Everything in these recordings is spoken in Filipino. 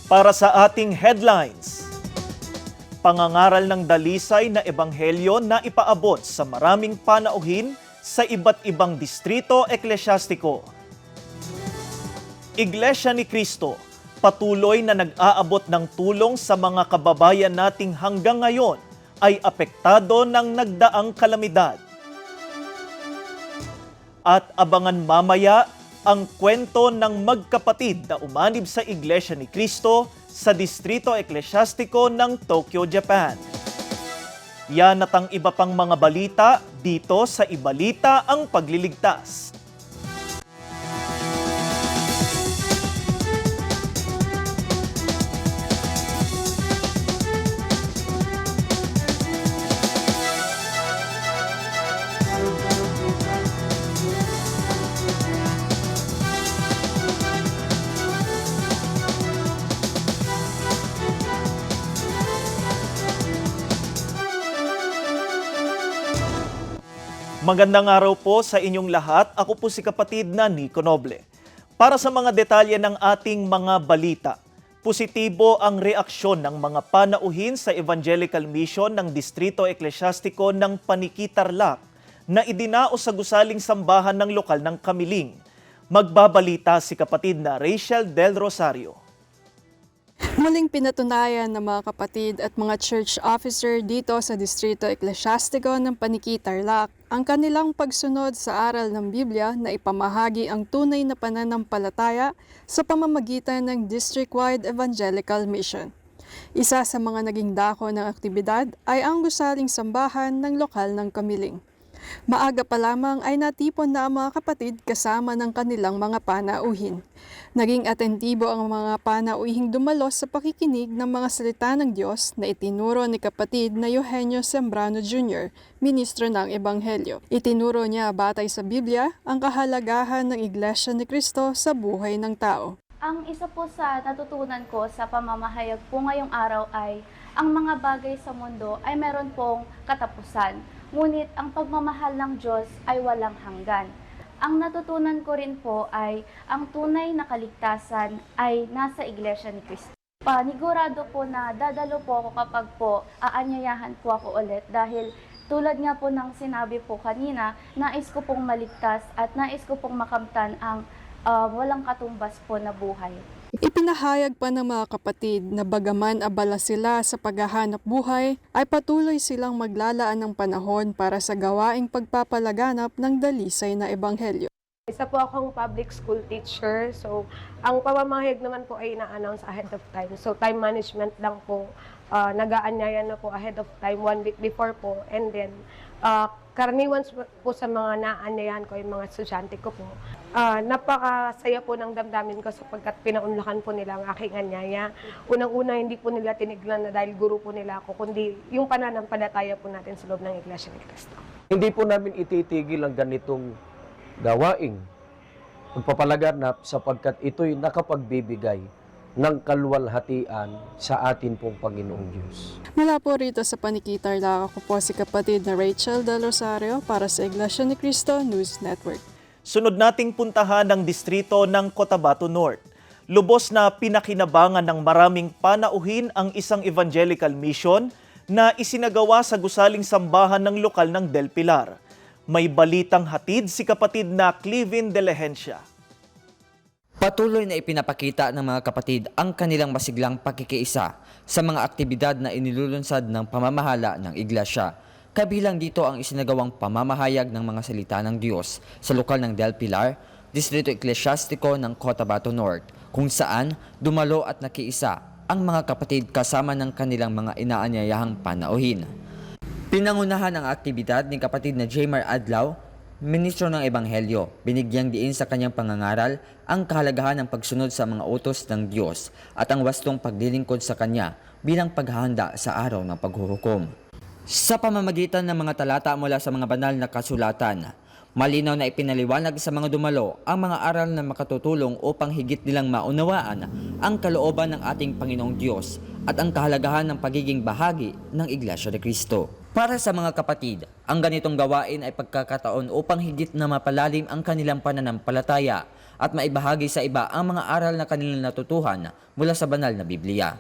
Para sa ating headlines, pangangaral ng dalisay na ebanghelyo na ipaabot sa maraming panauhin sa iba't ibang distrito eklesyastiko. Iglesia ni Cristo, patuloy na nag-aabot ng tulong sa mga kababayan nating hanggang ngayon ay apektado ng nagdaang kalamidad. At abangan mamaya ang kwento ng magkapatid na umanib sa Iglesia ni Cristo sa distrito eklesyastiko ng Tokyo, Japan. Yan at ang iba pang mga balita dito sa Ibalita ang Pagliligtas. Magandang araw po sa inyong lahat. Ako po si kapatid na Nico Noble. Para sa mga detalye ng ating mga balita, positibo ang reaksyon ng mga panauhin sa Evangelical Mission ng Distrito Eklesyastiko ng Paniki-Tarlac na idinao sa gusaling sambahan ng lokal ng Kamiling. Magbabalita si kapatid na Rachel Del Rosario. Muling pinatunayan ng mga kapatid at mga church officer dito sa Distrito Eklesyastiko ng Paniki-Tarlac ang kanilang pagsunod sa aral ng Biblia na ipamahagi ang tunay na pananampalataya sa pamamagitan ng district-wide evangelical mission. Isa sa mga naging dako ng aktibidad ay ang gusaling sambahan ng lokal ng Kamiling. Maaga pa lamang ay natipon na ang mga kapatid kasama ng kanilang mga panauhin. Naging atentibo ang mga panauhing dumalo sa pakikinig ng mga salita ng Diyos na itinuro ni kapatid na Eugenio Sembrano Jr., ministro ng Ebanghelyo. Itinuro niya batay sa Biblia ang kahalagahan ng Iglesia ni Cristo sa buhay ng tao. Ang isa po sa natutunan ko sa pamamahayag po ngayong araw ay ang mga bagay sa mundo ay meron pong katapusan. Ngunit ang pagmamahal ng Diyos ay walang hanggan. Ang natutunan ko rin po ay ang tunay na kaligtasan ay nasa Iglesia ni Cristo. Panigurado po na dadalo po ako kapag po aanyayahan po ako ulit dahil tulad nga po ng sinabi po kanina, nais ko pong maligtas at nais ko pong makamtan ang walang katumbas po na buhay. Ipinahayag pa ng mga kapatid na bagaman abala sila sa paghahanap buhay, ay patuloy silang maglalaan ng panahon para sa gawaing pagpapalaganap ng dalisay na ebanghelyo. Isa po akong public school teacher, so ang pamamahayag naman po ay ina-announce ahead of time. So time management lang po, nag-aanyayan na po ahead of time, 1 week before po, and then karaniwan po sa mga naanyayahan ko, yung mga estudyante ko po. Napakasaya po ng damdamin ko sapagkat pinaunlakan po nila ang aking anyaya. Unang-una, hindi po nila tinignan na dahil guro po nila ako, kundi yung pananampalataya po natin sa loob ng Iglesia ni Cristo. Hindi po namin ititigil ang ganitong gawaing pagpapalaganap sapagkat ito'y nakapagbibigay ng kaluwalhatian sa atin pong Panginoong Diyos. Mula po rito sa Paniki-Tarlac, ako po si kapatid na Rachel Del Rosario para sa Iglesia ni Cristo News Network. Sunod nating puntahan ng distrito ng Cotabato North. Lubos na pinakinabangan ng maraming panauhin ang isang evangelical mission na isinagawa sa gusaling sambahan ng lokal ng Del Pilar. May balitang hatid si kapatid na Clivin De Lehencia. Patuloy na ipinapakita ng mga kapatid ang kanilang masiglang pakikiisa sa mga aktibidad na inilulunsad ng pamamahala ng Iglesia. Kabilang dito ang isinagawang pamamahayag ng mga salita ng Diyos sa lokal ng Del Pilar, Distrito Eklesyastiko ng Cotabato North, kung saan dumalo at nakiisa ang mga kapatid kasama ng kanilang mga inaanyayahang panauhin. Pinangunahan ang aktibidad ni kapatid na Jaymar Adlaw, ministro ng Ebanghelyo. Binigyang diin sa kanyang pangangaral ang kahalagahan ng pagsunod sa mga utos ng Diyos at ang wastong paglilingkod sa Kanya bilang paghahanda sa araw ng paghuhukom. Sa pamamagitan ng mga talata mula sa mga banal na kasulatan, malinaw na ipinaliwanag sa mga dumalo ang mga aral na makatutulong upang higit nilang maunawaan ang kalooban ng ating Panginoong Diyos at ang kahalagahan ng pagiging bahagi ng Iglesia ni Cristo. Para sa mga kapatid, ang ganitong gawain ay pagkakataon upang higit na mapalalim ang kanilang pananampalataya at maibahagi sa iba ang mga aral na kanilang natutuhan mula sa banal na Biblia.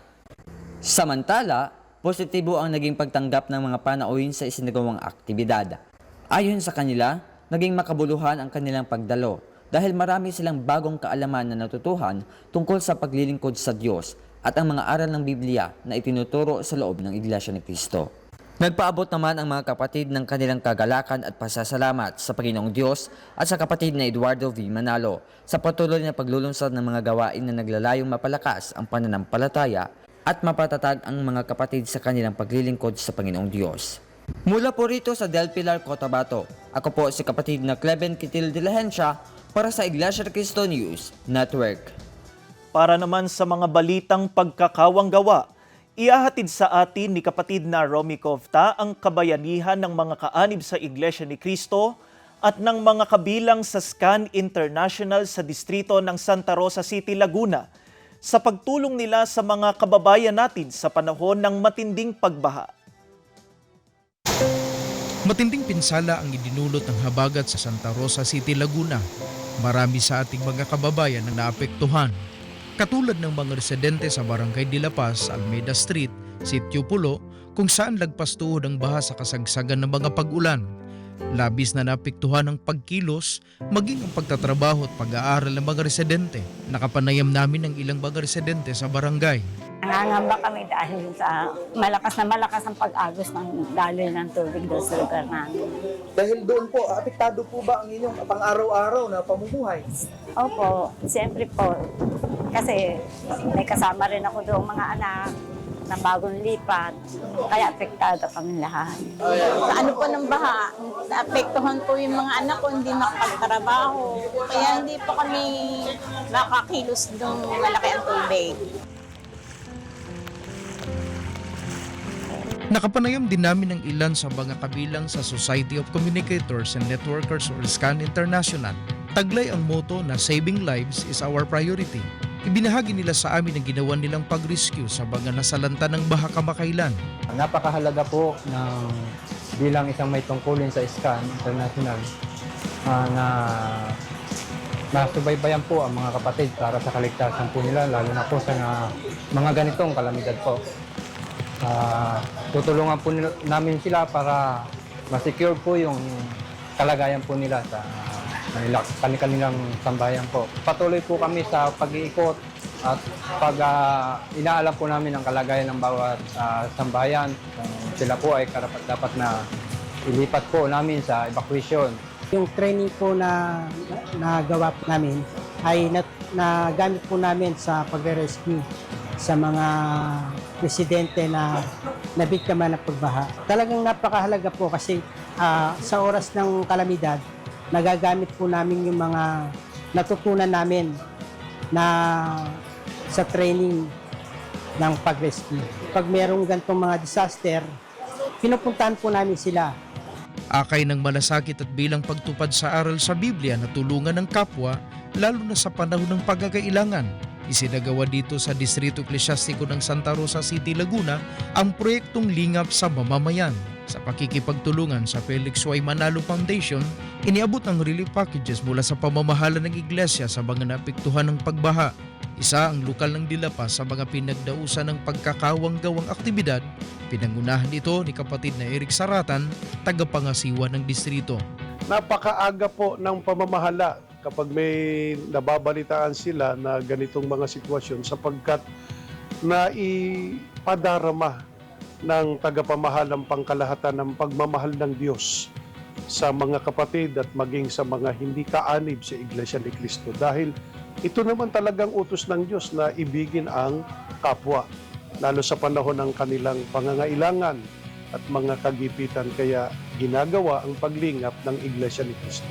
Samantala, positibo ang naging pagtanggap ng mga panauhin sa isinagawang aktibidad. Ayon sa kanila, naging makabuluhan ang kanilang pagdalo dahil marami silang bagong kaalaman na natutuhan tungkol sa paglilingkod sa Diyos at ang mga aral ng Biblia na itinuturo sa loob ng Iglesia ni Cristo. Nagpaabot naman ang mga kapatid ng kanilang kagalakan at pasasalamat sa Panginoong Diyos at sa kapatid na Eduardo V. Manalo sa patuloy na paglulunsad ng mga gawain na naglalayong mapalakas ang pananampalataya at mapatatag ang mga kapatid sa kanilang paglilingkod sa Panginoong Diyos. Mula po rito sa Del Pilar, Cotabato, ako po si kapatid na Cleven Kitil de la Hencia para sa Iglesia ni Cristo News Network. Para naman sa mga balitang pagkakawang gawa, ihahatid sa atin ni kapatid na Romy Covta ang kabayanihan ng mga kaanib sa Iglesia ni Cristo at ng mga kabilang sa SCAN International sa distrito ng Santa Rosa City, Laguna sa pagtulong nila sa mga kababayan natin sa panahon ng matinding pagbaha. Matinding pinsala ang idinulot ng habagat sa Santa Rosa City, Laguna. Marami sa ating mga kababayan ang naapektuhan. Katulad ng mga residente sa Barangay de la Paz, Almeida Street, Sitio Pulo, kung saan lagpas tuhod ang baha sa kasagsagan ng mga pag-ulan. Labis na naapektuhan ang pagkilos, maging ang pagtatrabaho at pag-aaral ng mga residente. Nakapanayam namin ang ilang mga residente sa barangay. Nangangamba kami dahil sa malakas ang pag-agos ng daloy ng tubig doon sa lugar namin. Dahil doon po, apektado po ba ang inyong pang-araw-araw na pamumuhay? Opo, siyempre po. Kasi may kasama rin ako doon mga anak na bagong lipat, kaya apektado kami lahat. Sa ano po ng baha, naapektuhan po yung mga anak ko, hindi makapagtrabaho. Kaya hindi po kami makakilos ng malaki ang tubig. Nakapanayam din namin ang ilan sa mga kabilang sa Society of Communicators and Networkers or SCAN International. Taglay ang motto na Saving Lives is our priority. Ibinahagi nila sa amin ang ginawa nilang pag-rescue sa mga nasalanta ng baha kamakailan. Napakahalaga po ng bilang isang may tungkulin sa SCAN International na nasubaybayan po ang mga kapatid para sa kaligtasan po nila, lalo na po sa mga ganitong kalamidad po. Tutulungan po namin sila para ma-secure po yung kalagayan po nila sa kanilang sambayan po. Patuloy po kami sa pag-iikot at inaalam po namin ang kalagayan ng bawat sambayan. Sila po ay dapat na ilipat po namin sa evacuation. Yung training po na nagawa po namin ay nagamit po namin sa pag-rescue sa mga residente na nabiktima ng pagbaha. Talagang napakahalaga po kasi sa oras ng kalamidad, nagagamit po namin yung mga natutunan namin na sa training ng pag-rescue. Pag merong ganitong mga disaster, pinupuntahan po namin sila. Akay ng malasakit at bilang pagtupad sa aral sa Biblia na tulungan ng kapwa, lalo na sa panahon ng pagkakailangan. Isinagawa dito sa Distrito Eklesyastiko ng Santa Rosa City, Laguna ang proyektong Lingap sa Mamamayan. Sa pakikipagtulungan sa Felix Y. Manalo Foundation, iniabot ang relief packages mula sa pamamahala ng iglesia sa mga naapektuhan ng pagbaha. Isa ang lokal ng Dilapa sa mga pinagdausan ng pagkakawang-gawang aktibidad. Pinangunahan ito ni kapatid na Eric Saratan, tagapangasiwa ng distrito. Napakaaga po ng pamamahala kapag may nababalitaan sila na ganitong mga sitwasyon sapagkat naipadarama ng tagapamahalang pangkalahatan ng pagmamahal ng Diyos sa mga kapatid at maging sa mga hindi kaanib sa Iglesia ni Cristo. Dahil ito naman talagang utos ng Diyos na ibigin ang kapwa, lalo sa panahon ng kanilang pangangailangan at mga kagipitan. Kaya ginagawa ang paglingap ng Iglesia ni Cristo.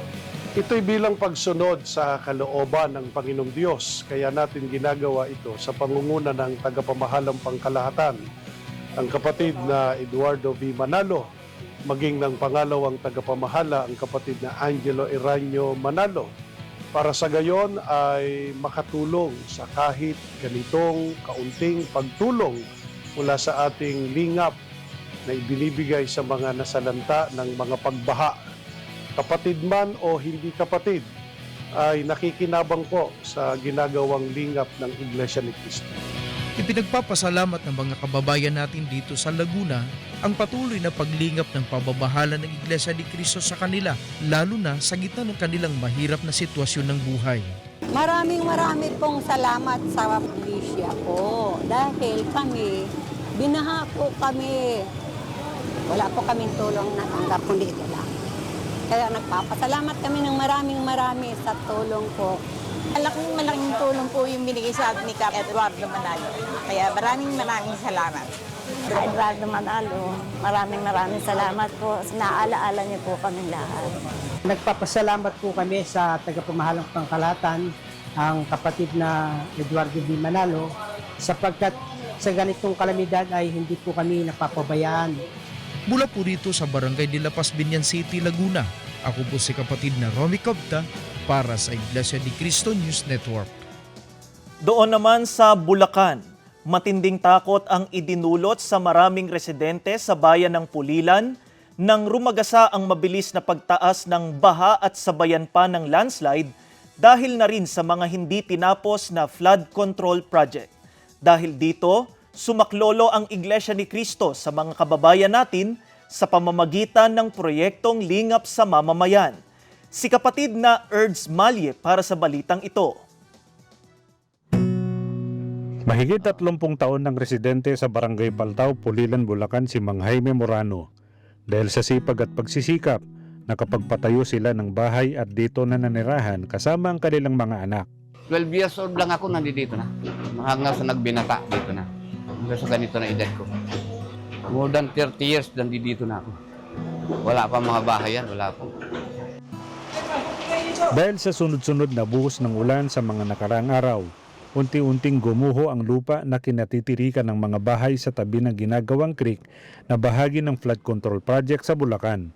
Ito'y bilang pagsunod sa kalooban ng Panginoong Diyos. Kaya natin ginagawa ito sa pangunguna ng tagapamahalang pangkalahatan, ang kapatid na Eduardo V. Manalo, maging ng pangalawang tagapamahala, ang kapatid na Angelo Eranio Manalo, para sa gayon ay makatulong sa kahit ganitong kaunting pagtulong mula sa ating lingap na ibinibigay sa mga nasalanta ng mga pagbaha. Kapatid man o hindi kapatid, ay nakikinabang po sa ginagawang lingap ng Iglesia ni Cristo. Ipinagpapasalamat ng mga kababayan natin dito sa Laguna ang patuloy na paglingap ng pamamahala ng Iglesia ni Cristo sa kanila, lalo na sa gitna ng kanilang mahirap na sitwasyon ng buhay. Maraming pong salamat sa pulisya po dahil kami, binaha po kami. Wala po kaming tulong na tanggap, kundi ito lang. Kaya nagpapasalamat kami ng marami sa tulong po. Malaking tulong po yung binigay sa atin ni Cap Eduardo Manalo. Kaya maraming salamat. Eduardo Manalo, maraming salamat po. Naalaala niyo po kami lahat. Nagpapasalamat po kami sa tagapamahalang pangkalahatan, ang kapatid na Eduardo B. Manalo, sapagkat sa ganitong kalamidad ay hindi po kami napapabayaan. Mula po dito sa Barangay de La Paz, Binyan City, Laguna, ako po si kapatid na Romy Cobta para sa Iglesia ni Cristo News Network. Doon naman sa Bulacan, matinding takot ang idinulot sa maraming residente sa bayan ng Pulilan nang rumagasa ang mabilis na pagtaas ng baha at sabayan pa ng landslide dahil na rin sa mga hindi tinapos na flood control project. Dahil dito, sumaklolo ang Iglesia ni Cristo sa mga kababayan natin sa pamamagitan ng proyektong Lingap sa Mamamayan. Si kapatid na Erds Malye para sa balitang ito. Mahigit 30 taon ng residente sa Barangay Paltao, Pulilan, Bulacan si Mang Jaime Morano. Dahil sa sipag at pagsisikap, nakapagpatayo sila ng bahay at dito na nanirahan kasama ang kanilang mga anak. 12 years old lang ako, nandito na. Hanggang sa nagbinata, dito na. Hanggang sa ganito na edad ko. More than 30 years, nandito na ako. Wala pa mga bahay yan, wala pa. Dahil sa sunod-sunod na buhos ng ulan sa mga nakaraang araw, unti-unting gumuho ang lupa na kinatitirikan ng mga bahay sa tabi ng ginagawang creek na bahagi ng flood control project sa Bulacan.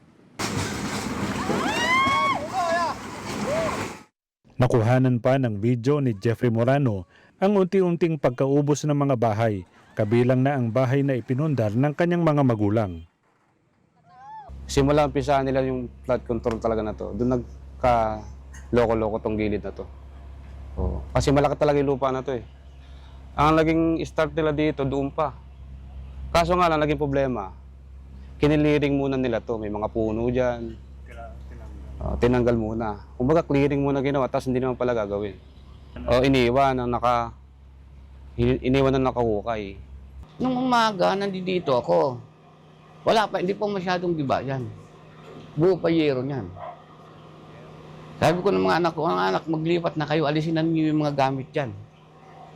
Nakuhanan pa ng video ni Jeffrey Morano ang unti-unting pagkaubos ng mga bahay, kabilang na ang bahay na ipinundar ng kanyang mga magulang. Simula umpisahan nila yung flood control talaga na to. Doon nagka-loko-loko tong gilid na to. Oh, kasi malaki talaga yung lupa na to eh. Ang naging start nila dito, doon pa. Kaso nga lang, naging problema. Kiniliring muna nila to. May mga puno dyan. Tinanggal muna. Kumbaga clearing muna ginawa, tapos hindi naman pala gagawin. Iniwan na nakahukay. Nung umaga, nandito ako. Wala pa, hindi pa masyadong diba yan. Buo pa yero niyan. Sabi ko ng mga anak, maglipat na kayo, alisin na ninyo yung mga gamit dyan.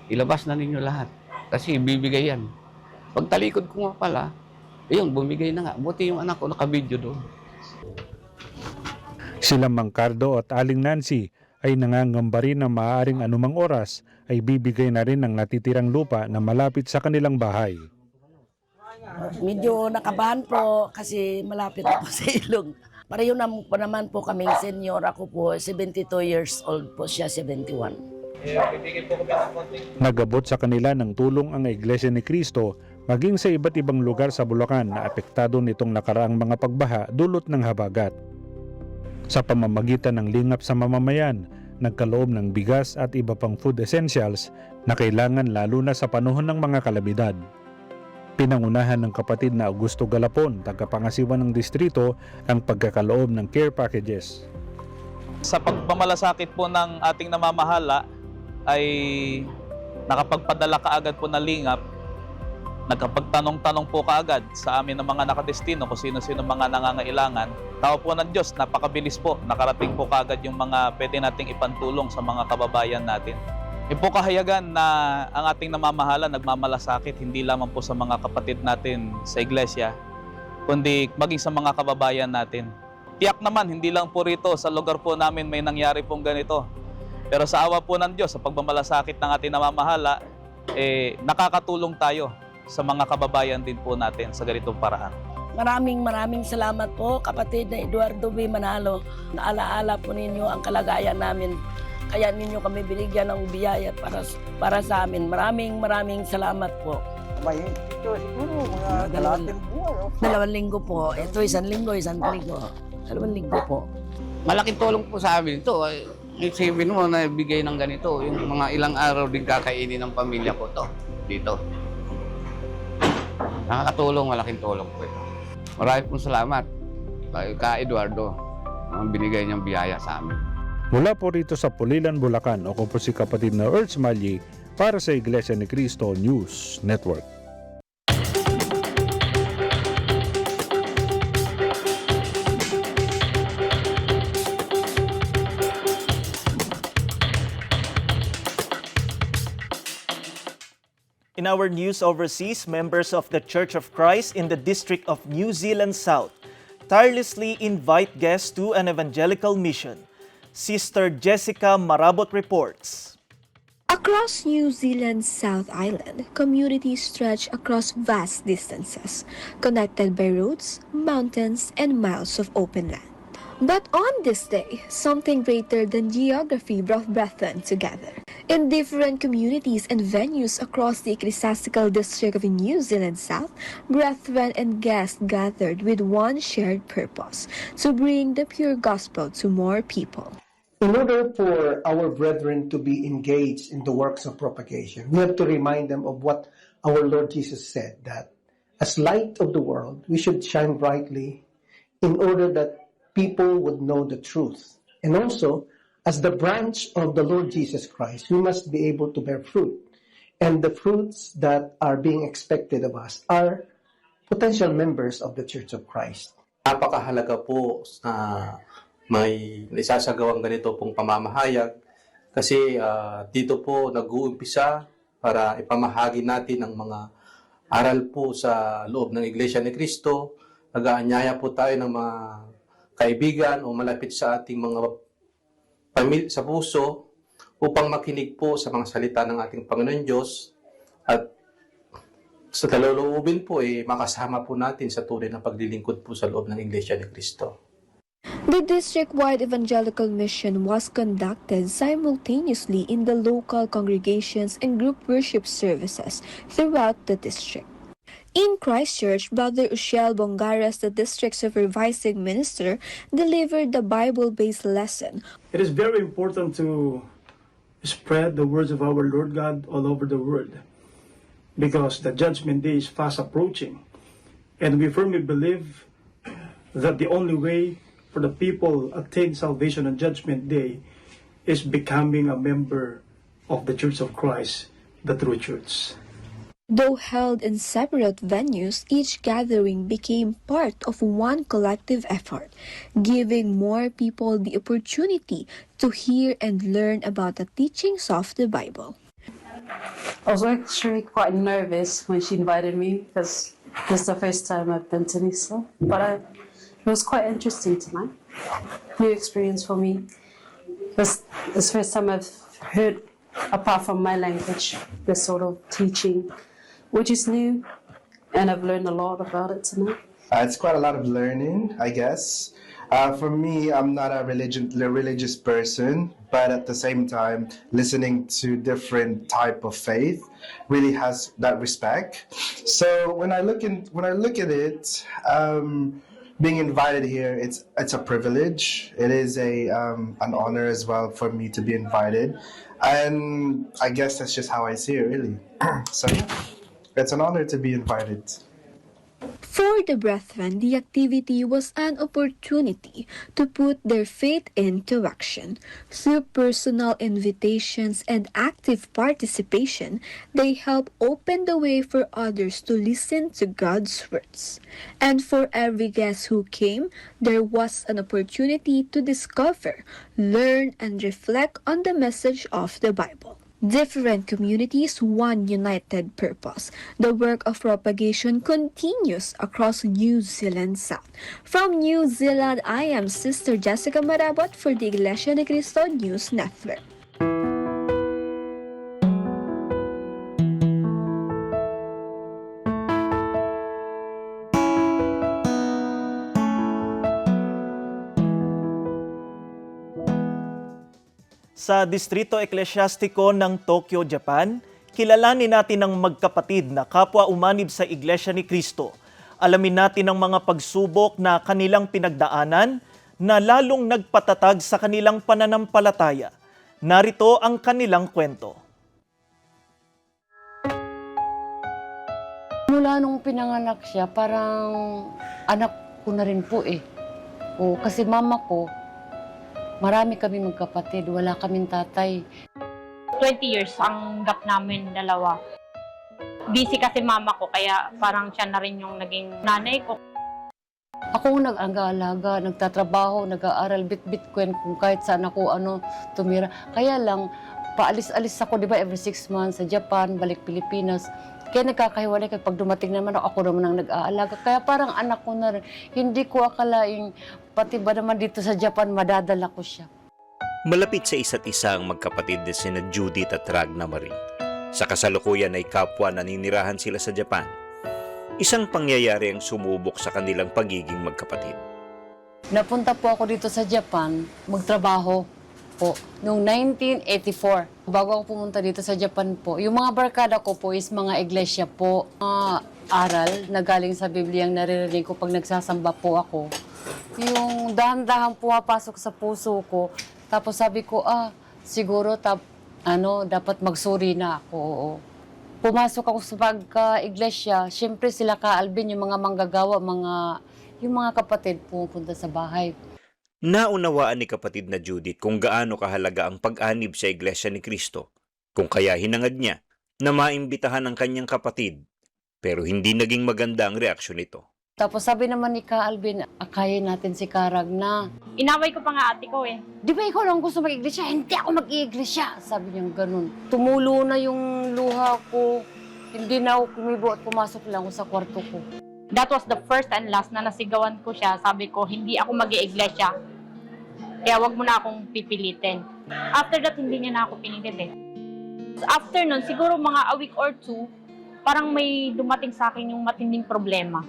Ilabas na ninyo lahat. Kasi bibigay yan. Pag talikod ko nga pala, ayun, bumigay na nga. Buti yung anak ko nakabidyo doon. Sila Mang Cardo at Aling Nancy ay nangangamba rin na maaaring anumang oras ay bibigay na rin ang natitirang lupa na malapit sa kanilang bahay. Medyo nakabahan po kasi malapit po sa ilog. Pareho naman po kaming senior. Ako po 72 years old po, siya 71. Nagabot sa kanila ng tulong ang Iglesia ni Cristo maging sa iba't ibang lugar sa Bulacan na apektado nitong nakaraang mga pagbaha dulot ng habagat. Sa pamamagitan ng Lingap sa Mamamayan, nagkaloob ng bigas at iba pang food essentials na kailangan lalo na sa panahon ng mga kalamidad. Pinangunahan ng kapatid na Augusto Galapon, tagapangasiwa ng distrito, ang pagkakaloob ng care packages. Sa pagmamalasakit po ng ating namamahala ay nakapagpadala kaagad po ng Lingap. Nagkapagtanong-tanong po kaagad sa amin ng mga nakadestino kung sino-sino mga nangangailangan. Tao po ng Diyos, napakabilis po. Nakarating po kaagad yung mga pwede nating ipantulong sa mga kababayan natin. Ipokahayagan na ang ating namamahala nagmamalasakit hindi lamang po sa mga kapatid natin sa iglesia, kundi maging sa mga kababayan natin. Tiyak naman, hindi lang po rito sa lugar po namin may nangyari pong ganito. Pero sa awa po ng Diyos, sa pagmamalasakit ng ating namamahala, nakakatulong tayo sa mga kababayan din po natin sa ganitong paraan. Maraming salamat po kapatid na Eduardo B. Manalo. Naalaala po ninyo ang kalagayan namin. Kaya ninyo kami binigyan ng biyaya para sa amin. Maraming salamat po. Ito siguro mga kalahating buwan. 2 linggo po. Ito 1 linggo, 1 linggo. 2 linggo po. Malaking tulong po sa amin ito. Isipin mo na bigay ng ganito, yung mga ilang araw din kakainin ng pamilya ko to dito. Nakakatulong, malaking tulong po ito. Marami pong salamat kay Eduardo ang binigay niyang biyaya sa amin. Mula po rito sa Pulilan, Bulacan, ako po si kapatid na Ertz Malyi para sa Iglesia ni Cristo News Network. In our news overseas, members of the Church of Christ in the District of New Zealand South tirelessly invite guests to an evangelical mission. Sister Jessica Marabot reports. Across New Zealand's South Island, communities stretch across vast distances, connected by roads, mountains, and miles of open land. But on this day, something greater than geography brought brethren together. In different communities and venues across the ecclesiastical district of New Zealand South, brethren and guests gathered with one shared purpose, to bring the pure gospel to more people. In order for our brethren to be engaged in the works of propagation, we have to remind them of what our Lord Jesus said, that as light of the world, we should shine brightly in order that people would know the truth. And also, as the branch of the Lord Jesus Christ, we must be able to bear fruit. And the fruits that are being expected of us are potential members of the Church of Christ. Napakahalaga po na may isasagawang ganito pong pamamahayag kasi dito po nag-uumpisa para ipamahagi natin ang mga aral po sa loob ng Iglesia ni Cristo. Nag-aanyaya po tayo ng mga kaibigan o malapit sa ating mga pamilya sa puso upang makinig po sa mga salita ng ating Panginoon Diyos at sa kalooban po makasama po natin sa tunay na paglilingkod po sa loob ng Iglesia ni Cristo. The district-wide evangelical mission was conducted simultaneously in the local congregations and group worship services throughout the district. In Christchurch, Brother Uciel Bongaras, the district's supervising minister, delivered the Bible-based lesson. It is very important to spread the words of our Lord God all over the world because the judgment day is fast approaching. And we firmly believe that the only way for the people attain salvation on judgment day is becoming a member of the Church of Christ, the true church. Though held in separate venues, each gathering became part of one collective effort, giving more people the opportunity to hear and learn about the teachings of the Bible. I was actually quite nervous when she invited me because this is the first time I've been to Nisa, but it was quite interesting tonight. New experience for me. It's the first time I've heard, apart from my language, this sort of teaching, which is new, and I've learned a lot about it tonight. It's quite a lot of learning, I guess. For me, I'm not a religious person, but at the same time, listening to different type of faith really has that respect. So when I look at it, being invited here, it's a privilege. It is an honor as well for me to be invited, and I guess that's just how I see it, really. So yeah, it's an honor to be invited. For the brethren, the activity was an opportunity to put their faith into action. Through personal invitations and active participation, they help open the way for others to listen to God's words. And for every guest who came, there was an opportunity to discover, learn, and reflect on the message of the Bible. Different communities, one united purpose. The work of propagation continues across New Zealand South. From New Zealand, I am Sister Jessica Marabot for the Iglesia ni Cristo News Network. Sa Distrito Eklesyastiko ng Tokyo, Japan, kilalanin natin ang magkapatid na kapwa umanib sa Iglesia ni Cristo. Alamin natin ang mga pagsubok na kanilang pinagdaanan na lalong nagpatatag sa kanilang pananampalataya. Narito ang kanilang kwento. Mula nung pinanganak siya, parang anak ko na rin po eh. O, kasi mama ko, marami kami magkapatid, wala kaming tatay. 20 years ang gap namin dalawa. Busy kasi mama ko, kaya parang siya na rin yung naging nanay ko. Ako nag-alaga, nagtatrabaho, nag-aaral, bit-bit kung kahit saan ako tumira. Kaya lang, paalis-alis ako, di ba, every 6 months sa Japan, balik Pilipinas. Kaya nagkakahiwalay kapag dumating naman ako naman ang nag-aalaga. Kaya parang anak ko na rin. Hindi ko akalaing, pati ba naman dito sa Japan, madadala ko siya. Malapit sa isa't isa ang magkapatid na sina Judith at Ragna Marie. Sa kasalukuyan ay kapwa naninirahan sila sa Japan. Isang pangyayari ang sumubok sa kanilang pagiging magkapatid. Napunta po ako dito sa Japan, magtrabaho po, noong 1984. Bago ako pumunta dito sa Japan po, yung mga barkada ko po is mga iglesia po. Mga aral na galing sa Biblia ang naririnig ko pag nagsasamba po ako. Yung dahan-dahan pumapasok sa puso ko. Tapos sabi ko, siguro dapat magsuri na ako. Oo. Pumasok ako sa pagka-iglesia, siyempre sila Ka Alvin, yung mga manggagawa, yung mga kapatid pumunta sa bahay. Naunawaan ni kapatid na Judith kung gaano kahalaga ang pag-anib sa Iglesia ni Cristo, kung kaya hinangad niya na maimbitahan ang kanyang kapatid, pero hindi naging maganda ang reaksyon nito. Tapos sabi naman ni Ka Alvin, akayin natin si Karag na. Inaway ko pa nga ate ko eh. Di ba ikaw lang gusto mag-iglesia? Hindi ako mag-iglesia. Sabi niya ganun. Tumulo na yung luha ko. Hindi na ako kumibo at pumasok lang ako sa kwarto ko. That was the first and last na nasigawan ko siya. Sabi ko, hindi ako mag-iiglesia. Kaya wag mo na akong pipilitin. After that, hindi niya na ako pinilit eh. After nun, siguro mga a week or two, parang may dumating sa akin yung matinding problema.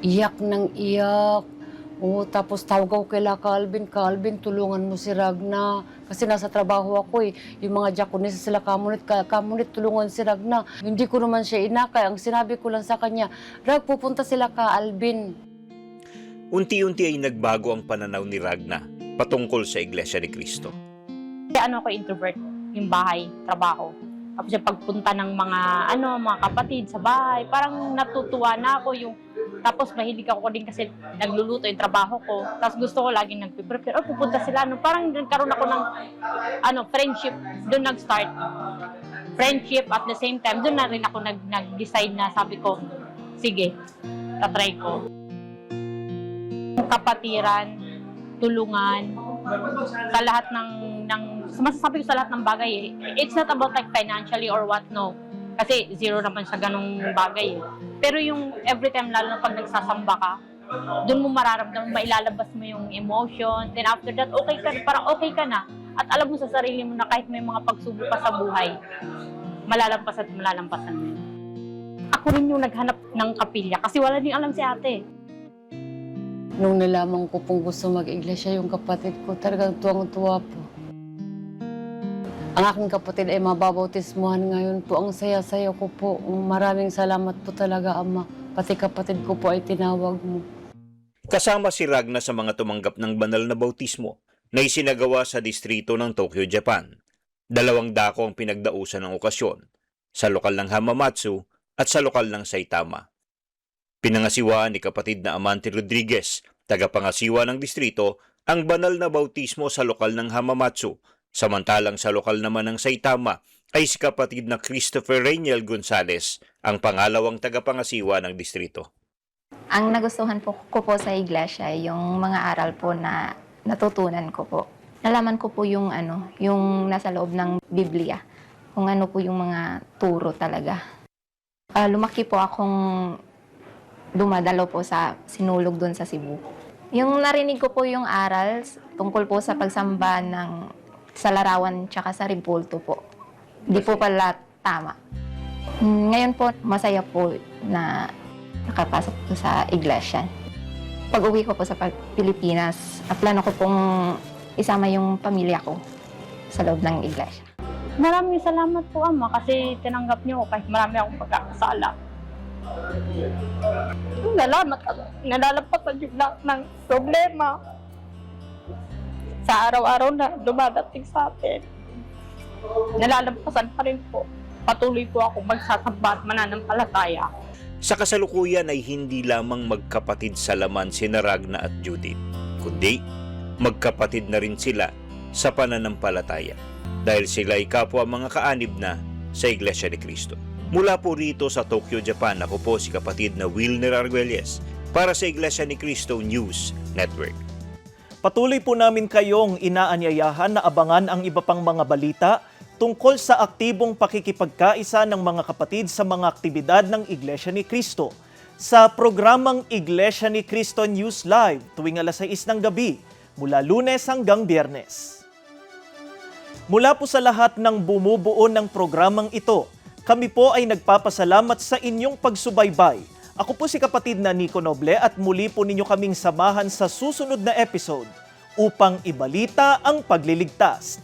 Iyak ng iyak. Tapos tawag ako kay Calvin, Calvin, tulungan mo si Ragna. Kasi nasa trabaho ako eh. Yung mga Japanese sila, Kamunit, tulungan si Ragna. Hindi ko naman siya inakay. Ang sinabi ko lang sa kanya, Rag, pupunta sila ka Alvin. Unti-unti ay nagbago ang pananaw ni Ragna patungkol sa Iglesia ni Cristo. Ako introvert, yung bahay, trabaho. Tapos yung pagpunta ng mga kapatid sa bahay, parang natutuwa na ako yung. Tapos mahilig ako din kasi nagluluto yung trabaho ko. Tapos gusto ko laging nagpe-prepare. Pupunta sila. Parang nagkaroon ako ng friendship. Doon nag-start. Friendship at the same time, doon na rin ako nag-decide na sabi ko, sige, tatry ko. Kapatiran, tulungan, sa lahat masasabi ko sa lahat ng bagay eh. It's not about like financially or what, no. Kasi zero naman sa ganung bagay eh. Pero yung every time, lalo na pag nagsasamba ka, doon mo mararamdaman, mailalabas mo yung emotion. Then after that, okay ka, parang okay ka na. At alam mo sa sarili mo na kahit may mga pagsubok pa sa buhay, malalampasan mo yun. Ako rin yung naghanap ng kapilya kasi wala din alam si ate. Nung nalaman ko pong gusto mag-iglesia yung kapatid ko, talagang tuwang-tuwa po. Ang aking kapatid ay mababautismuhan ngayon po. Ang saya-saya ko po. Maraming salamat po talaga, Ama. Pati kapatid ko po ay tinawag mo. Kasama si Ragna sa mga tumanggap ng banal na bautismo na isinagawa sa distrito ng Tokyo, Japan. 2 dako ang pinagdausan ng okasyon, sa lokal ng Hamamatsu at sa lokal ng Saitama. Pinangasiwaan ni kapatid na Amante Rodriguez, tagapangasiwa ng distrito, ang banal na bautismo sa lokal ng Hamamatsu. Samantalang sa lokal naman ng Saitama ay si kapatid na Christopher Rainiel Gonzalez, ang pangalawang tagapangasiwa ng distrito. Ang nagustuhan ko po sa iglesia, yung mga aral po na natutunan ko po. Nalaman ko po yung nasa loob ng Biblia, kung ano po yung mga turo talaga. Lumaki po akong dumadalo po sa sinulog doon sa Cebu. Yung narinig ko po yung aral tungkol po sa pagsamba sa larawan tsaka sa ribulto po. Hindi po pala tama. Ngayon po, masaya po na nakapasok po sa iglesia. Pag-uwi ko po sa Pilipinas, plano ko pong isama yung pamilya ko sa loob ng iglesia. Maraming salamat po, Ama, kasi tinanggap niyo kahit marami akong pagkakasala. Nalalampasan yung lahat ng problema. sa araw-araw na dumadating sa atin, nalalampasan pa rin po. Patuloy po ako magsasamba at mananampalataya. Sa kasalukuyan ay hindi lamang magkapatid sa laman sina Ragna at Judith, kundi magkapatid na rin sila sa pananampalataya dahil sila ay kapwa mga kaanib na sa Iglesia ni Cristo. Mula po rito sa Tokyo, Japan, ako po si kapatid na Wilner Arguelles para sa Iglesia ni Cristo News Network. Patuloy po namin kayong inaanyayahan na abangan ang iba pang mga balita tungkol sa aktibong pakikipagkaisa ng mga kapatid sa mga aktibidad ng Iglesia ni Cristo sa programang Iglesia ni Cristo News Live tuwing alas 6 ng gabi mula Lunes hanggang Biyernes. Mula po sa lahat ng bumubuo ng programang ito, kami po ay nagpapasalamat sa inyong pagsubaybay. Ako po si kapatid na Nico Noble at muli po ninyo kaming samahan sa susunod na episode upang ibalita ang pagliligtas.